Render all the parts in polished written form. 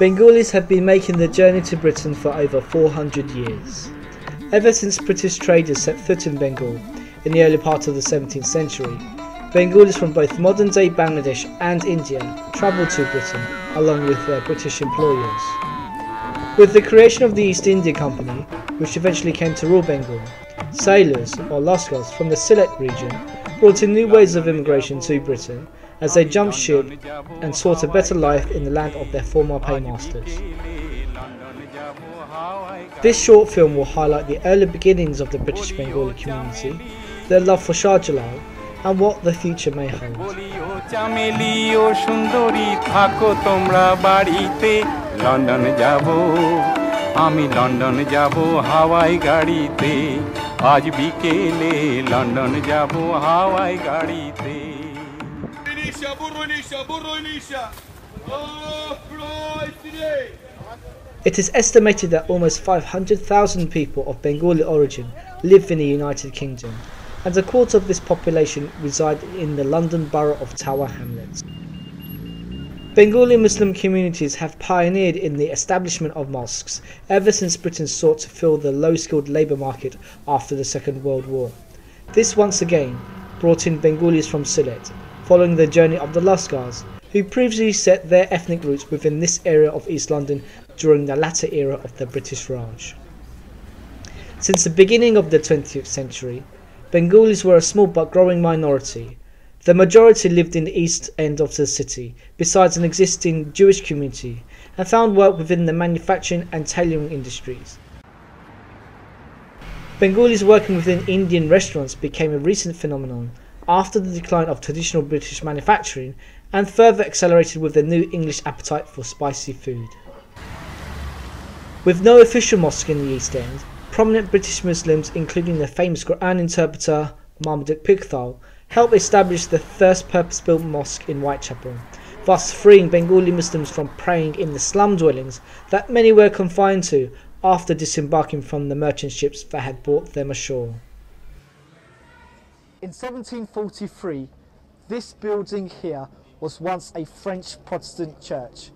Bengalis have been making the journey to Britain for over 400 years. Ever since British traders set foot in Bengal in the early part of the 17th century, Bengalis from both modern-day Bangladesh and India travelled to Britain along with their British employers. With the creation of the East India Company, which eventually came to rule Bengal, sailors, or Lascars, from the Sylhet region brought in new ways of immigration to Britain as they jumped ship and sought a better life in the land of their former paymasters. This short film will highlight the early beginnings of the British Bengali community, their love for Shah Jalal, and what the future may hold. London যাব আমি London যাব হাওয়াই গাড়িতে আজ বিকেলে London যাব হাওয়াই গাড়িতে It is estimated that almost 500,000 people of Bengali origin live in the United Kingdom, and a quarter of this population reside in the London borough of Tower Hamlets. Bengali Muslim communities have pioneered in the establishment of mosques ever since Britain sought to fill the low-skilled labour market after the Second World War. This once again brought in Bengalis from Sylhet, following the journey of the Lascars, who previously set their ethnic roots within this area of East London during the latter era of the British Raj. Since the beginning of the 20th century, Bengalis were a small but growing minority. The majority lived in the east end of the city, besides an existing Jewish community, and found work within the manufacturing and tailoring industries. Bengalis working within Indian restaurants became a recent phenomenon after the decline of traditional British manufacturing, and further accelerated with the new English appetite for spicy food. With no official mosque in the East End, prominent British Muslims, including the famous Quran interpreter Marmaduke Pickthall, helped establish the first purpose-built mosque in Whitechapel, thus freeing Bengali Muslims from praying in the slum dwellings that many were confined to after disembarking from the merchant ships that had brought them ashore. In 1743, this building here was once a French Protestant church,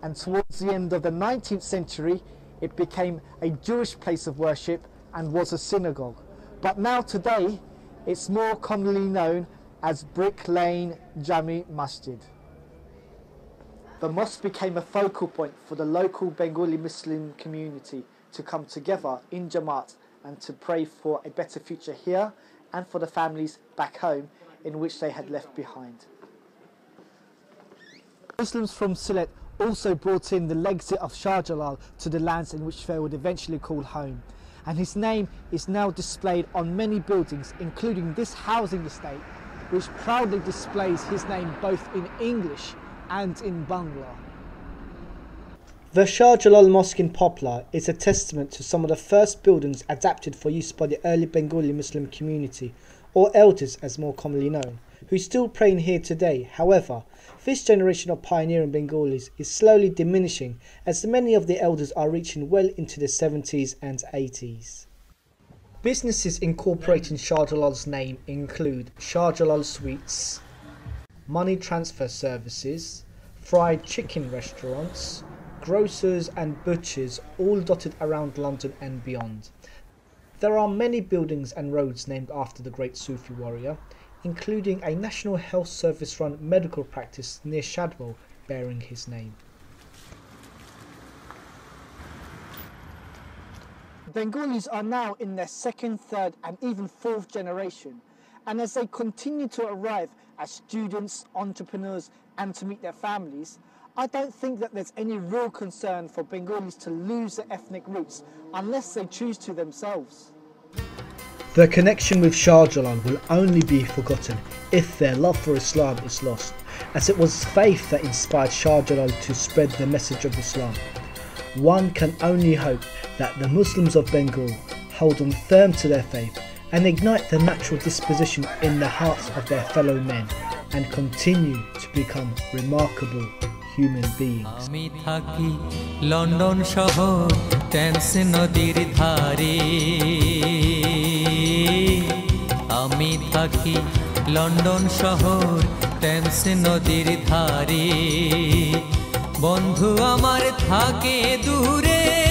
and towards the end of the 19th century it became a Jewish place of worship and was a synagogue. But now today it's more commonly known as Brick Lane Jami Masjid. The mosque became a focal point for the local Bengali Muslim community to come together in Jamaat and to pray for a better future here and for the families back home in which they had left behind. Muslims from Sylhet also brought in the legacy of Shah Jalal to the lands in which they would eventually call home, and his name is now displayed on many buildings, including this housing estate, which proudly displays his name both in English and in Bangla. The Shah Jalal Mosque in Poplar is a testament to some of the first buildings adapted for use by the early Bengali Muslim community, or elders as more commonly known, who still pray in here today. However, this generation of pioneering Bengalis is slowly diminishing as many of the elders are reaching well into their 70s and 80s. Businesses incorporating Shah Jalal's name include Shah Jalal Sweets, money transfer services, fried chicken restaurants, grocers and butchers, all dotted around London and beyond. There are many buildings and roads named after the great Sufi warrior, including a National Health Service run medical practice near Jabo bearing his name. Bengalis are now in their second, third and even fourth generation, and as they continue to arrive as students, entrepreneurs and to meet their families, I don't think that there's any real concern for Bengalis to lose their ethnic roots unless they choose to themselves. The connection with Shah Jalal will only be forgotten if their love for Islam is lost, as it was faith that inspired Shah Jalal to spread the message of Islam. One can only hope that the Muslims of Bengal hold on firm to their faith and ignite the natural disposition in the hearts of their fellow men and continue to become remarkable human beings. আমি থাকি London শহর Thames নদীর ধারে আমি থাকি London শহর Thames নদীর ধারে বন্ধু আমার থাকে দূরে